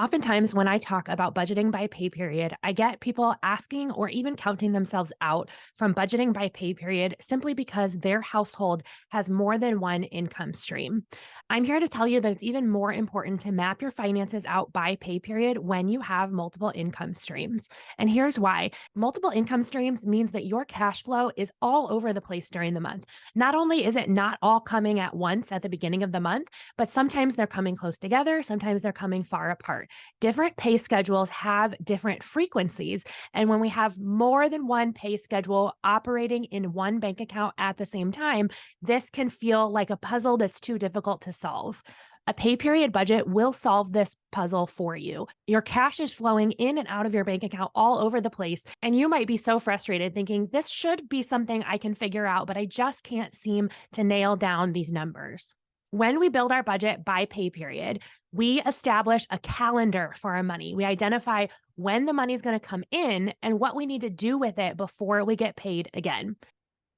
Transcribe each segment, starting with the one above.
Oftentimes, when I talk about budgeting by pay period, I get people asking or even counting themselves out from budgeting by pay period simply because their household has more than one income stream. I'm here to tell you that it's even more important to map your finances out by pay period when you have multiple income streams. And here's why. Multiple income streams means that your cash flow is all over the place during the month. Not only is it not all coming at once at the beginning of the month, but sometimes they're coming close together, sometimes they're coming far apart. Different pay schedules have different frequencies. And when we have more than one pay schedule operating in one bank account at the same time, this can feel like a puzzle that's too difficult to solve. A pay period budget will solve this puzzle for you. Your cash is flowing in and out of your bank account all over the place. And you might be so frustrated thinking, this should be something I can figure out, but I just can't seem to nail down these numbers. When we build our budget by pay period, we establish a calendar for our money. We identify when the money is going to come in and what we need to do with it before we get paid again.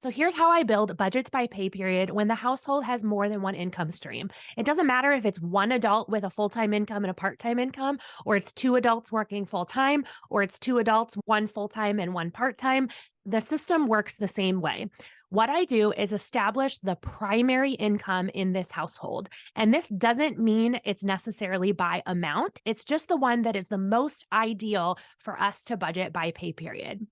So here's how I build budgets by pay period when the household has more than one income stream. It doesn't matter if it's one adult with a full-time income and a part-time income, or it's two adults working full-time, or it's two adults, one full-time and one part-time. The system works the same way. What I do is establish the primary income in this household. And this doesn't mean it's necessarily by amount. It's just the one that is the most ideal for us to budget by pay period.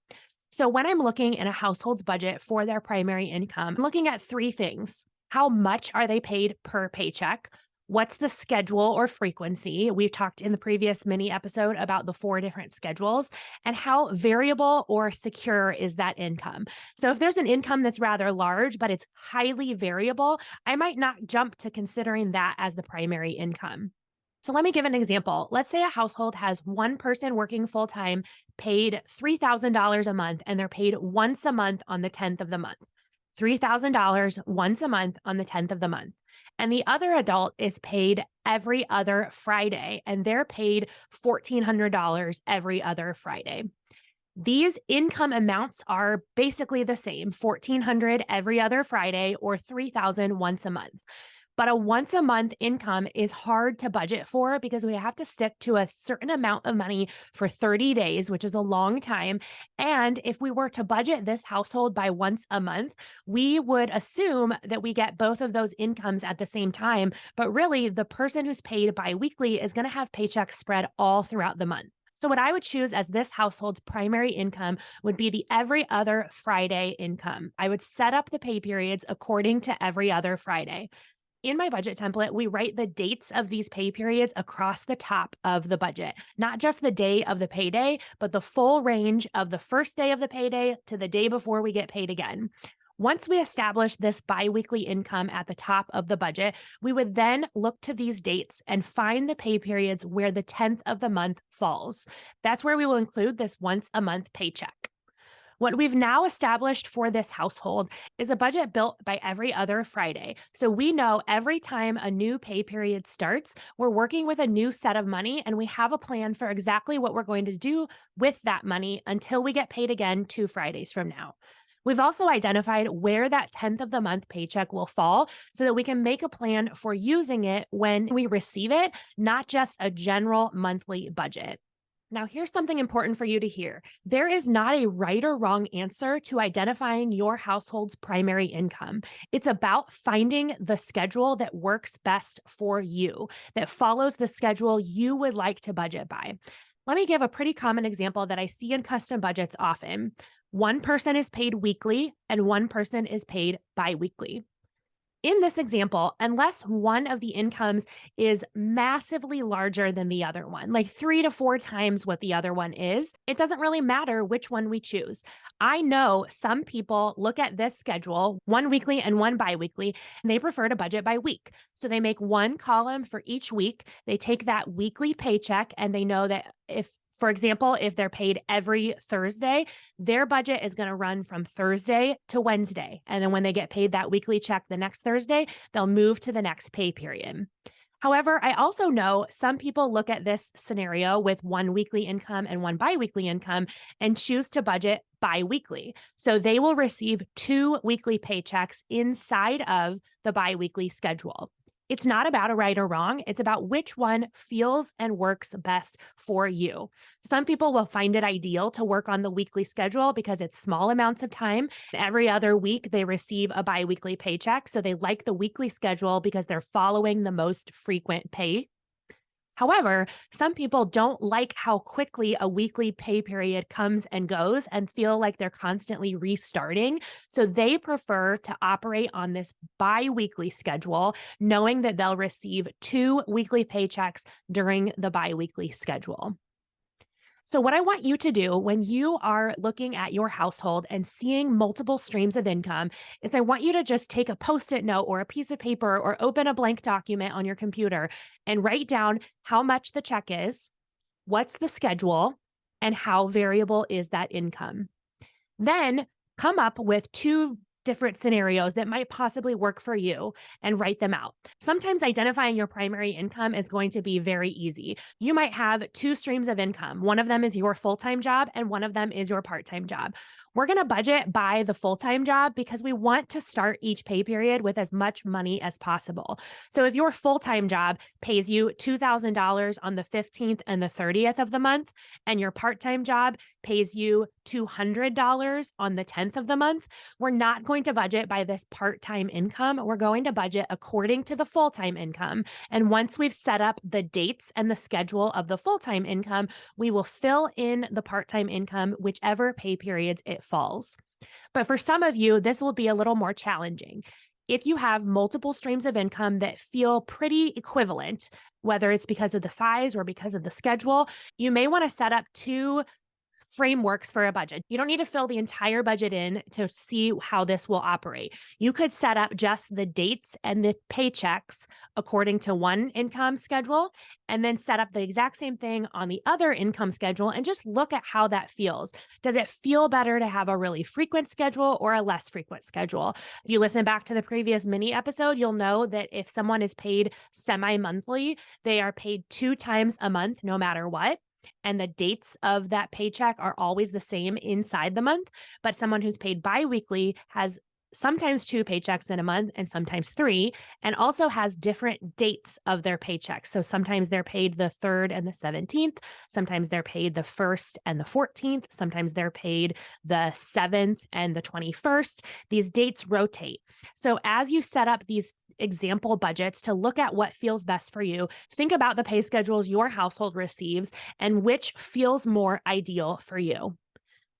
So when I'm looking in a household's budget for their primary income, I'm looking at three things. How much are they paid per paycheck? What's the schedule or frequency? We've talked in the previous mini episode about the 4 different schedules and how variable or secure is that income. So if there's an income that's rather large, but it's highly variable, I might not jump to considering that as the primary income. So let me give an example. Let's say a household has one person working full time, paid $3,000 a month, and they're paid once a month on the 10th of the month. $3,000 once a month on the 10th of the month. And the other adult is paid every other Friday, and they're paid $1,400 every other Friday. These income amounts are basically the same, $1,400 every other Friday or $3,000 once a month. But a once a month income is hard to budget for because we have to stick to a certain amount of money for 30 days, which is a long time. And if we were to budget this household by once a month, we would assume that we get both of those incomes at the same time. But really, the person who's paid biweekly is going to have paychecks spread all throughout the month. So what I would choose as this household's primary income would be the every other Friday income. I would set up the pay periods according to every other Friday. In my budget template, we write the dates of these pay periods across the top of the budget, not just the day of the payday, but the full range of the first day of the payday to the day before we get paid again. Once we establish this biweekly income at the top of the budget, we would then look to these dates and find the pay periods where the 10th of the month falls. That's where we will include this once a month paycheck. What we've now established for this household is a budget built by every other Friday. So we know every time a new pay period starts, we're working with a new set of money and we have a plan for exactly what we're going to do with that money until we get paid again 2 Fridays from now. We've also identified where that 10th of the month paycheck will fall so that we can make a plan for using it when we receive it, not just a general monthly budget. Now, here's something important for you to hear. There is not a right or wrong answer to identifying your household's primary income. It's about finding the schedule that works best for you, that follows the schedule you would like to budget by. Let me give a pretty common example that I see in custom budgets often. One person is paid weekly and one person is paid biweekly. In this example, unless one of the incomes is massively larger than the other one, like 3 to 4 times what the other one is, it doesn't really matter which one we choose. I know some people look at this schedule, one weekly and one biweekly, and they prefer to budget by week. So they make one column for each week. They take that weekly paycheck and they know that for example, if they're paid every Thursday, their budget is going to run from Thursday to Wednesday. And then when they get paid that weekly check the next Thursday, they'll move to the next pay period. However, I also know some people look at this scenario with one weekly income and one biweekly income and choose to budget biweekly. So they will receive 2 weekly paychecks inside of the biweekly schedule. It's not about a right or wrong. It's about which one feels and works best for you. Some people will find it ideal to work on the weekly schedule because it's small amounts of time. Every other week, they receive a biweekly paycheck. So they like the weekly schedule because they're following the most frequent pay. However, some people don't like how quickly a weekly pay period comes and goes and feel like they're constantly restarting. So they prefer to operate on this bi weekly schedule, knowing that they'll receive 2 weekly paychecks during the bi weekly schedule. So, what I want you to do when you are looking at your household and seeing multiple streams of income is I want you to just take a post it note or a piece of paper or open a blank document on your computer and write down how much the check is, what's the schedule, and how variable is that income. Then come up with 2 different scenarios that might possibly work for you and write them out. Sometimes identifying your primary income is going to be very easy. You might have 2 streams of income. One of them is your full time job, and one of them is your part time job. We're going to budget by the full time job because we want to start each pay period with as much money as possible. So if your full time job pays you $2,000 on the 15th and the 30th of the month, and your part time job pays you $200 on the 10th of the month, we're not going to budget by this part time income. We're going to budget according to the full time income. And once we've set up the dates and the schedule of the full time income, we will fill in the part time income, whichever pay periods it falls. But for some of you, this will be a little more challenging. If you have multiple streams of income that feel pretty equivalent, whether it's because of the size or because of the schedule, you may want to set up 2 frameworks for a budget. You don't need to fill the entire budget in to see how this will operate. You could set up just the dates and the paychecks according to one income schedule, and then set up the exact same thing on the other income schedule and just look at how that feels. Does it feel better to have a really frequent schedule or a less frequent schedule? If you listen back to the previous mini episode, you'll know that if someone is paid semi-monthly, they are paid 2 times a month, no matter what. And the dates of that paycheck are always the same inside the month. But someone who's paid biweekly has sometimes 2 paychecks in a month and sometimes 3, and also has different dates of their paychecks. So sometimes they're paid the 3rd and the 17th. Sometimes they're paid the 1st and the 14th. Sometimes they're paid the 7th and the 21st. These dates rotate. So as you set up these example budgets to look at what feels best for you, think about the pay schedules your household receives and which feels more ideal for you.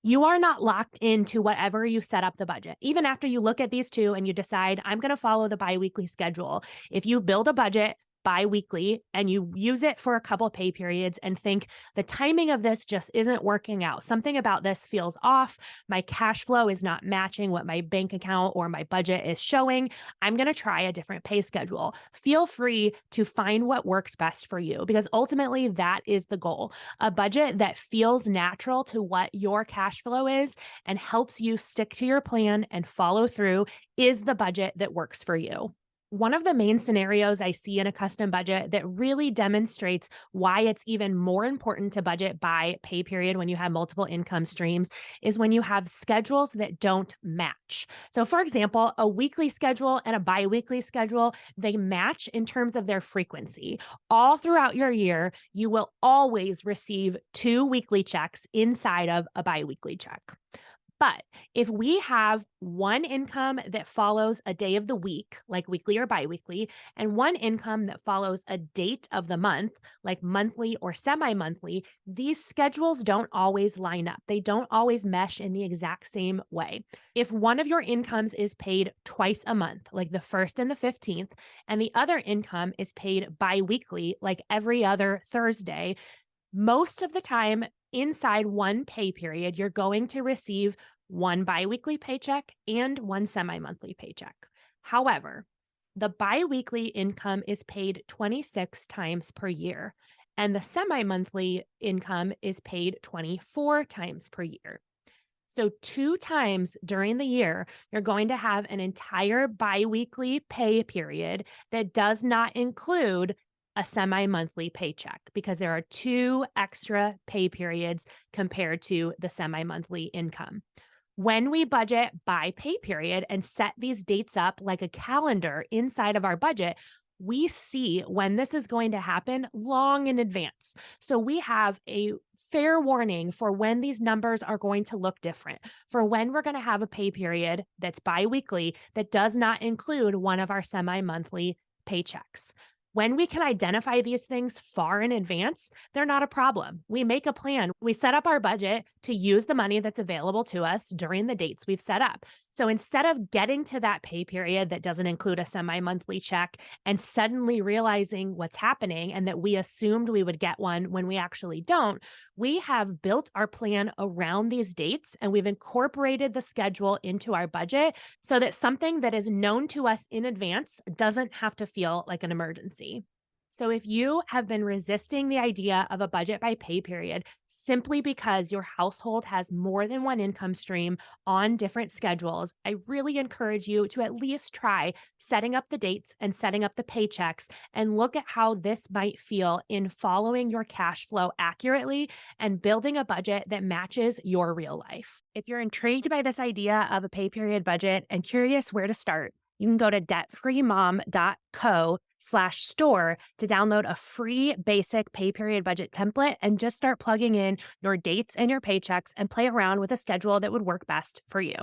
You are not locked into whatever you set up the budget. Even after you look at these 2 and you decide, I'm going to follow the biweekly schedule. If you build a budget biweekly and you use it for a couple pay periods and think the timing of this just isn't working out, something about this feels off, my cash flow is not matching what my bank account or my budget is showing, I'm going to try a different pay schedule. Feel free to find what works best for you because ultimately that is the goal. A budget that feels natural to what your cash flow is and helps you stick to your plan and follow through is the budget that works for you. One of the main scenarios I see in a custom budget that really demonstrates why it's even more important to budget by pay period when you have multiple income streams is when you have schedules that don't match. So, for example, a weekly schedule and a biweekly schedule, they match in terms of their frequency. All throughout your year, you will always receive 2 weekly checks inside of a biweekly check. But if we have one income that follows a day of the week, like weekly or biweekly, and one income that follows a date of the month, like monthly or semi monthly, these schedules don't always line up. They don't always mesh in the exact same way. If one of your incomes is paid twice a month, like the 1st and the 15th, and the other income is paid biweekly, like every other Thursday, most of the time inside one pay period, you're going to receive one biweekly paycheck and one semi-monthly paycheck. However, the biweekly income is paid 26 times per year, and the semi-monthly income is paid 24 times per year. So 2 times during the year, you're going to have an entire biweekly pay period that does not include a semi-monthly paycheck because there are 2 extra pay periods compared to the semi-monthly income. When we budget by pay period and set these dates up like a calendar inside of our budget, we see when this is going to happen long in advance. So we have a fair warning for when these numbers are going to look different, for when we're going to have a pay period that's biweekly that does not include one of our semi monthly paychecks. When we can identify these things far in advance, they're not a problem. We make a plan. We set up our budget to use the money that's available to us during the dates we've set up. So instead of getting to that pay period that doesn't include a semi monthly check and suddenly realizing what's happening and that we assumed we would get one when we actually don't, we have built our plan around these dates and we've incorporated the schedule into our budget so that something that is known to us in advance doesn't have to feel like an emergency. So, if you have been resisting the idea of a budget by pay period simply because your household has more than one income stream on different schedules, I really encourage you to at least try setting up the dates and setting up the paychecks and look at how this might feel in following your cash flow accurately and building a budget that matches your real life. If you're intrigued by this idea of a pay period budget and curious where to start, you can go to debtfreemom.co/store to download a free basic pay period budget template and just start plugging in your dates and your paychecks and play around with a schedule that would work best for you.